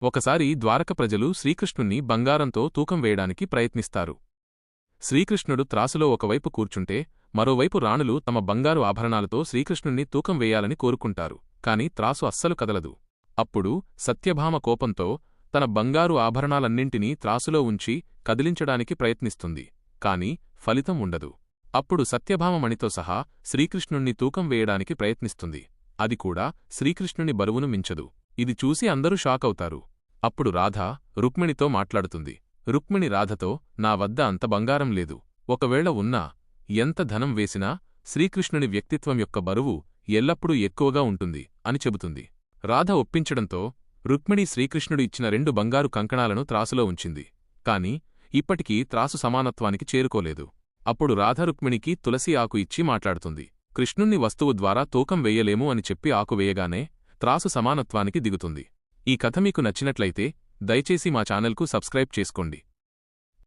ఒకసారి ద్వారక ప్రజలు శ్రీకృష్ణుణ్ణి బంగారంతో తూకం వేయడానికి ప్రయత్నిస్తారు. శ్రీకృష్ణుడు త్రాసులో ఒకవైపు కూర్చుంటే మరోవైపు రాణులు తమ బంగారు ఆభరణాలతో శ్రీకృష్ణుణ్ణి తూకం వేయాలని కోరుకుంటారు. కాని త్రాసు అస్సలు కదలదు. అప్పుడు సత్యభామ కోపంతో తన బంగారు ఆభరణాలన్నింటినీ త్రాసులో ఉంచి కదిలించడానికి ప్రయత్నిస్తుంది. కాని ఫలితం ఉండదు. అప్పుడు సత్యభామ మణితో సహా శ్రీకృష్ణుణ్ణి తూకం వేయడానికి ప్రయత్నిస్తుంది. అది కూడా శ్రీకృష్ణుని బరువును మించదు. ఇది చూసి అందరూ షాకవుతారు. అప్పుడు రాధ రుక్మిణితో మాట్లాడుతుంది. రుక్మిణి రాధతో, నా వద్ద అంత బంగారం లేదు. ఒకవేళ ఉన్నా ఎంత ధనం వేసినా శ్రీకృష్ణుని వ్యక్తిత్వం యొక్క బరువు ఎల్లప్పుడూ ఎక్కువగా ఉంటుంది అని చెబుతుంది. రాధ ఒప్పించడంతో రుక్మిణి శ్రీకృష్ణుడు ఇచ్చిన 2 బంగారు కంకణాలను త్రాసులో ఉంచింది. కాని ఇప్పటికీ త్రాసు సమానత్వానికి చేరుకోలేదు. అప్పుడు రాధ రుక్మిణికి తులసి ఆకు ఇచ్చి మాట్లాడుతుంది. కృష్ణుణ్ణి వస్తువు ద్వారా తూకం వెయ్యలేము అని చెప్పి ఆకు వేయగానే త్రాసు సమానత్వానికి దిగుతుంది. ఈ కథ మీకు నచ్చినట్లయితే దయచేసి మా ఛానల్కు సబ్స్క్రైబ్ చేసుకోండి.